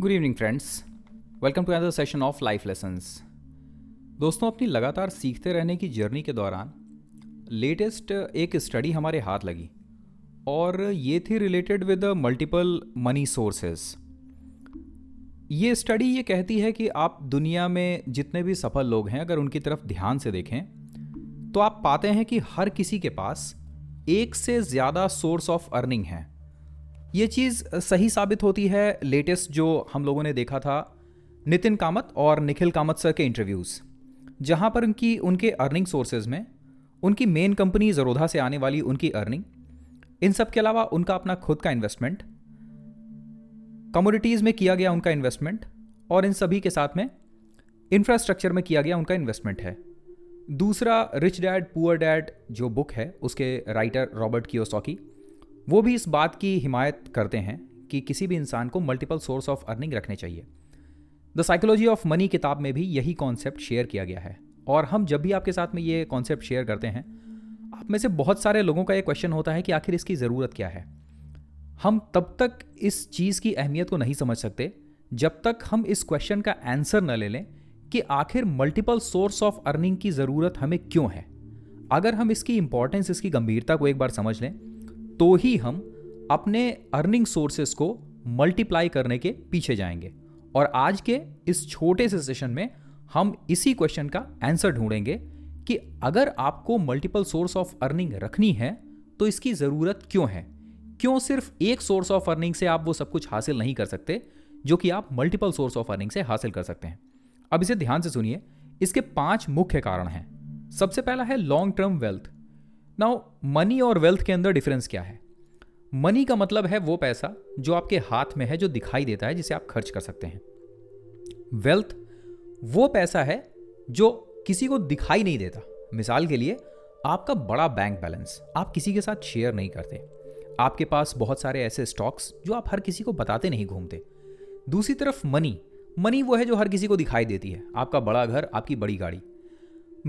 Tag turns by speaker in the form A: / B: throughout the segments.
A: Good evening friends, welcome to another session of life lessons. दोस्तों, अपनी लगातार सीखते रहने की जर्नी के दौरान लेटेस्ट एक स्टडी हमारे हाथ लगी और ये थी related with multiple money sources. ये स्टडी ये कहती है कि आप दुनिया में जितने भी सफल लोग हैं, अगर उनकी तरफ ध्यान से देखें तो आप पाते हैं कि हर किसी के पास एक से ज़्यादा सोर्स ऑफ अर्निंग है। ये चीज़ सही साबित होती है लेटेस्ट जो हम लोगों ने देखा था नितिन कामत और निखिल कामत सर के इंटरव्यूज़, जहाँ पर उनके अर्निंग सोर्सेज में उनकी मेन कंपनी ज़रोधा से आने वाली उनकी अर्निंग, इन सब के अलावा उनका अपना खुद का इन्वेस्टमेंट, कमोडिटीज़ में किया गया उनका इन्वेस्टमेंट और इन सभी के साथ में इंफ्रास्ट्रक्चर में किया गया उनका इन्वेस्टमेंट है। दूसरा, रिच डैड पुअर डैड जो बुक है उसके राइटर रॉबर्ट कियोसाकी, वो भी इस बात की हिमायत करते हैं कि किसी भी इंसान को मल्टीपल सोर्स ऑफ अर्निंग रखने चाहिए। द साइकोलॉजी ऑफ मनी किताब में भी यही कॉन्सेप्ट शेयर किया गया है। और हम जब भी आपके साथ में ये कॉन्सेप्ट शेयर करते हैं, आप में से बहुत सारे लोगों का ये क्वेश्चन होता है कि आखिर इसकी ज़रूरत क्या है। हम तब तक इस चीज़ की अहमियत को नहीं समझ सकते जब तक हम इस क्वेश्चन का आंसर न ले लें कि आखिर मल्टीपल सोर्स ऑफ अर्निंग की ज़रूरत हमें क्यों है। अगर हम इसकी इंपॉर्टेंस, इसकी गंभीरता को एक बार समझ लें तो ही हम अपने अर्निंग सोर्सेस को मल्टीप्लाई करने के पीछे जाएंगे। और आज के इस छोटे से सेशन में हम इसी क्वेश्चन का आंसर ढूंढेंगे कि अगर आपको मल्टीपल सोर्स ऑफ अर्निंग रखनी है तो इसकी ज़रूरत क्यों है। क्यों सिर्फ एक सोर्स ऑफ अर्निंग से आप वो सब कुछ हासिल नहीं कर सकते जो कि आप मल्टीपल सोर्स ऑफ अर्निंग से हासिल कर सकते हैं। अब इसे ध्यान से सुनिए, इसके 5 मुख्य कारण हैं। सबसे पहला है long term wealth. Now, money और वेल्थ के अंदर डिफरेंस क्या है? मनी का मतलब है वो पैसा जो आपके हाथ में है, जो दिखाई देता है, जिसे आप खर्च कर सकते हैं। वेल्थ वो पैसा है जो किसी को दिखाई नहीं देता। मिसाल के लिए, आपका बड़ा बैंक बैलेंस आप किसी के साथ शेयर नहीं करते। आपके पास बहुत सारे ऐसे स्टॉक्स जो आप हर किसी को बताते नहीं घूमते। दूसरी तरफ मनी वो है जो हर किसी को दिखाई देती है। आपका बड़ा घर, आपकी बड़ी गाड़ी।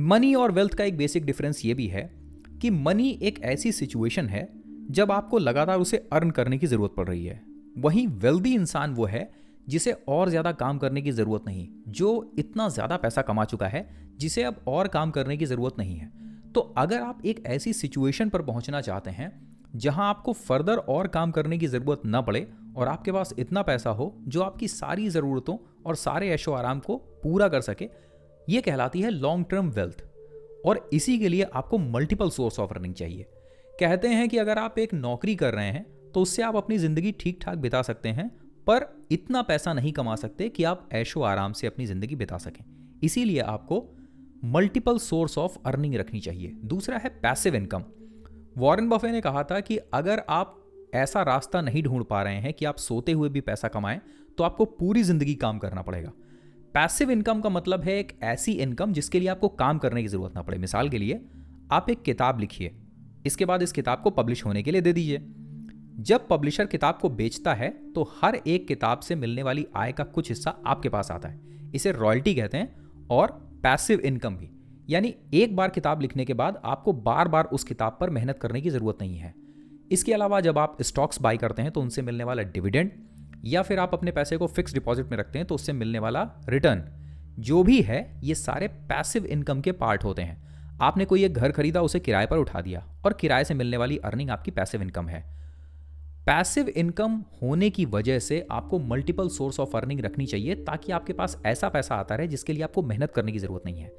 A: मनी और वेल्थ का एक बेसिक डिफरेंस ये भी है कि मनी एक ऐसी सिचुएशन है जब आपको लगातार उसे अर्न करने की ज़रूरत पड़ रही है। वहीं वेल्दी इंसान वो है जिसे और ज़्यादा काम करने की ज़रूरत नहीं, जो इतना ज़्यादा पैसा कमा चुका है जिसे अब और काम करने की ज़रूरत नहीं है। तो अगर आप एक ऐसी सिचुएशन पर पहुंचना चाहते हैं जहां आपको फर्दर और काम करने की ज़रूरत ना पड़े और आपके पास इतना पैसा हो जो आपकी सारी ज़रूरतों और सारे ऐशो आराम को पूरा कर सके, ये कहलाती है लॉन्ग टर्म वेल्थ। और इसी के लिए आपको मल्टीपल सोर्स ऑफ अर्निंग चाहिए। कहते हैं कि अगर आप एक नौकरी कर रहे हैं तो उससे आप अपनी ज़िंदगी ठीक ठाक बिता सकते हैं, पर इतना पैसा नहीं कमा सकते कि आप ऐशो आराम से अपनी ज़िंदगी बिता सकें। इसीलिए आपको मल्टीपल सोर्स ऑफ अर्निंग रखनी चाहिए। दूसरा है पैसिव इनकम। वॉरेन बफे ने कहा था कि अगर आप ऐसा रास्ता नहीं ढूंढ पा रहे हैं कि आप सोते हुए भी पैसा कमाएं, तो आपको पूरी ज़िंदगी काम करना पड़ेगा। पैसिव इनकम का मतलब है एक ऐसी इनकम जिसके लिए आपको काम करने की ज़रूरत ना पड़े। मिसाल के लिए, आप एक किताब लिखिए, इसके बाद इस किताब को पब्लिश होने के लिए दे दीजिए। जब पब्लिशर किताब को बेचता है तो हर एक किताब से मिलने वाली आय का कुछ हिस्सा आपके पास आता है। इसे रॉयल्टी कहते हैं। और पैसिव इनकम भी, यानी एक बार किताब लिखने के बाद आपको बार बार उस किताब पर मेहनत करने की ज़रूरत नहीं है। इसके अलावा जब आप स्टॉक्स बाय करते हैं तो उनसे मिलने वाला डिविडेंड, या फिर आप अपने पैसे को फिक्स डिपॉजिट में रखते हैं तो उससे मिलने वाला रिटर्न, जो भी है, ये सारे पैसिव इनकम के पार्ट होते हैं। आपने कोई एक घर खरीदा, उसे किराए पर उठा दिया और किराए से मिलने वाली अर्निंग आपकी पैसिव इनकम है। पैसिव इनकम होने की वजह से आपको मल्टीपल सोर्स ऑफ अर्निंग रखनी चाहिए ताकि आपके पास ऐसा पैसा आता रहे जिसके लिए आपको मेहनत करने की ज़रूरत नहीं है।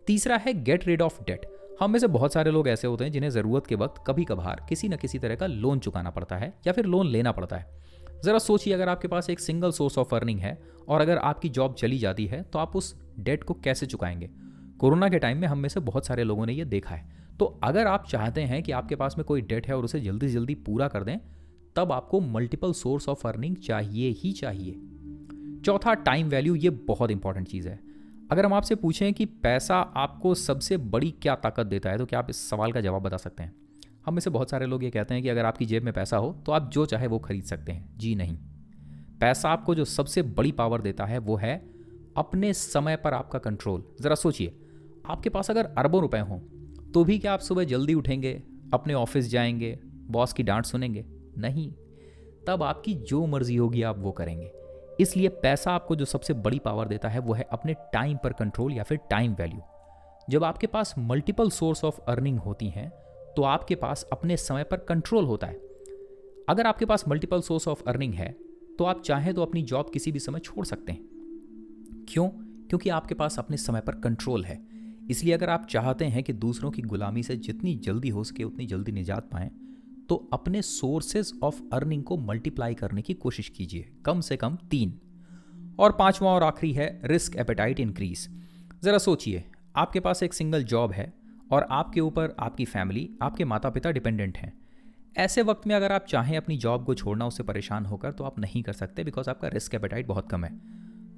A: तीसरा है गेट रिड ऑफ डेट। हम में से बहुत सारे लोग ऐसे होते हैं जिन्हें ज़रूरत के वक्त कभी कभार किसी न किसी तरह का लोन चुकाना पड़ता है या फिर लोन लेना पड़ता है। ज़रा सोचिए, अगर आपके पास एक सिंगल सोर्स ऑफ अर्निंग है और अगर आपकी जॉब चली जाती है तो आप उस डेट को कैसे चुकाएंगे? कोरोना के टाइम में हम में से बहुत सारे लोगों ने ये देखा है। तो अगर आप चाहते हैं कि आपके पास में कोई डेट है और उसे जल्दी से जल्दी पूरा कर दें, तब आपको मल्टीपल सोर्स ऑफ अर्निंग चाहिए ही चाहिए। चौथा, टाइम वैल्यू। ये बहुत इंपॉर्टेंट चीज़ है। अगर हम आपसे पूछें कि पैसा आपको सबसे बड़ी क्या ताकत देता है, तो क्या आप इस सवाल का जवाब बता सकते हैं? हम में से बहुत सारे लोग ये कहते हैं कि अगर आपकी जेब में पैसा हो तो आप जो चाहे वो खरीद सकते हैं। जी नहीं। पैसा आपको जो सबसे बड़ी पावर देता है वो है अपने समय पर आपका कंट्रोल। ज़रा सोचिए, आपके पास अगर अरबों रुपए हों तो भी क्या आप सुबह जल्दी उठेंगे, अपने ऑफिस जाएंगे, बॉस की डांट सुनेंगे? नहीं। तब आपकी जो मर्जी होगी आप वो करेंगे। इसलिए पैसा आपको जो सबसे बड़ी पावर देता है वो है अपने टाइम पर कंट्रोल या फिर टाइम वैल्यू। जब आपके पास मल्टीपल सोर्स ऑफ अर्निंग होती हैं तो आपके पास अपने समय पर कंट्रोल होता है। अगर आपके पास मल्टीपल सोर्स ऑफ अर्निंग है तो आप चाहें तो अपनी जॉब किसी भी समय छोड़ सकते हैं। क्यों? क्योंकि आपके पास अपने समय पर कंट्रोल है। इसलिए अगर आप चाहते हैं कि दूसरों की गुलामी से जितनी जल्दी हो सके उतनी जल्दी निजात पाएं, तो अपने सोर्सेज ऑफ अर्निंग को मल्टीप्लाई करने की कोशिश कीजिए, कम से कम 3। और 5वां और आखिरी है रिस्क एपेटाइट इंक्रीज। ज़रा सोचिए, आपके पास एक सिंगल जॉब है और आपके ऊपर आपकी फैमिली, आपके माता पिता डिपेंडेंट हैं। ऐसे वक्त में अगर आप चाहें अपनी जॉब को छोड़ना उससे परेशान होकर, तो आप नहीं कर सकते, बिकॉज आपका रिस्क एपेटाइट बहुत कम है।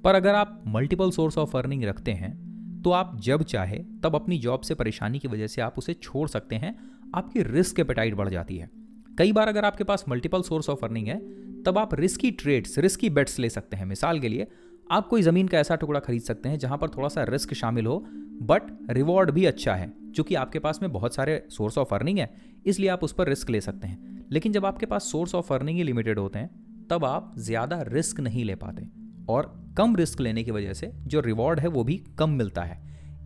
A: पर अगर आप मल्टीपल सोर्स ऑफ अर्निंग रखते हैं तो आप जब चाहे तब अपनी जॉब से परेशानी की वजह से आप उसे छोड़ सकते हैं। आपकी रिस्क एपेटाइट बढ़ जाती है। कई बार अगर आपके पास मल्टीपल सोर्स ऑफ अर्निंग है तब आप रिस्की ट्रेड्स, रिस्की बेट्स ले सकते हैं। मिसाल के लिए आप कोई ज़मीन का ऐसा टुकड़ा खरीद सकते हैं जहां पर थोड़ा सा रिस्क शामिल हो बट रिवॉर्ड भी अच्छा है। चूंकि आपके पास में बहुत सारे सोर्स ऑफ अर्निंग है इसलिए आप उस पर रिस्क ले सकते हैं। लेकिन जब आपके पास सोर्स ऑफ अर्निंग ही लिमिटेड होते हैं तब आप ज़्यादा रिस्क नहीं ले पाते और कम रिस्क लेने की वजह से जो रिवॉर्ड है वो भी कम मिलता है।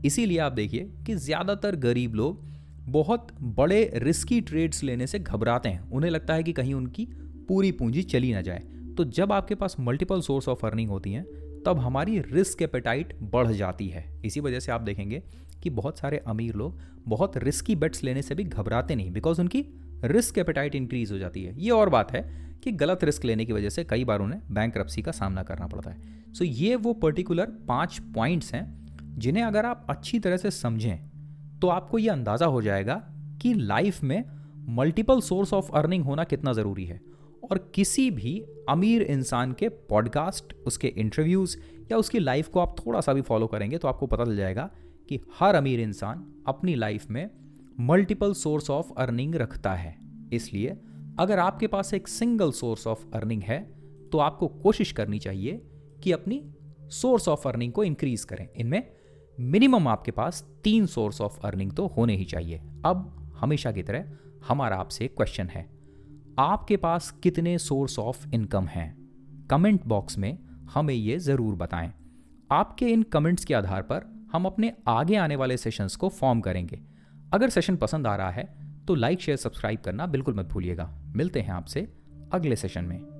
A: इसीलिए आप देखिए कि ज़्यादातर गरीब लोग बहुत बड़े रिस्की ट्रेड्स लेने से घबराते हैं। उन्हें लगता है कि कहीं उनकी पूरी पूंजी चली ना जाए। तो जब आपके पास मल्टीपल सोर्स ऑफ अर्निंग होती हैं तब हमारी रिस्क एपेटाइट बढ़ जाती है। इसी वजह से आप देखेंगे कि बहुत सारे अमीर लोग बहुत रिस्की बेट्स लेने से भी घबराते नहीं, बिकॉज उनकी रिस्क एपेटाइट इंक्रीज हो जाती है। ये और बात है कि गलत रिस्क लेने की वजह से कई बार उन्हें बैंकरप्सी का सामना करना पड़ता है। सो ये वो पर्टिकुलर 5 पॉइंट्स हैं जिन्हें अगर आप अच्छी तरह से समझें तो आपको ये अंदाज़ा हो जाएगा कि लाइफ में मल्टीपल सोर्स ऑफ अर्निंग होना कितना ज़रूरी है। और किसी भी अमीर इंसान के पॉडकास्ट, उसके इंटरव्यूज़ या उसकी लाइफ को आप थोड़ा सा भी फॉलो करेंगे तो आपको पता चल जाएगा कि हर अमीर इंसान अपनी लाइफ में मल्टीपल सोर्स ऑफ अर्निंग रखता है। इसलिए अगर आपके पास एक सिंगल सोर्स ऑफ अर्निंग है तो आपको कोशिश करनी चाहिए कि अपनी सोर्स ऑफ अर्निंग को इंक्रीज करें। इनमें मिनिमम आपके पास 3 सोर्स ऑफ अर्निंग तो होने ही चाहिए। अब हमेशा की तरह हमारा आपसे क्वेश्चन है, आपके पास कितने सोर्स ऑफ इनकम हैं? कमेंट बॉक्स में हमें ये ज़रूर बताएं। आपके इन कमेंट्स के आधार पर हम अपने आगे आने वाले सेशंस को फॉर्म करेंगे। अगर सेशन पसंद आ रहा है तो लाइक, शेयर, सब्सक्राइब करना बिल्कुल मत भूलिएगा। मिलते हैं आपसे अगले सेशन में।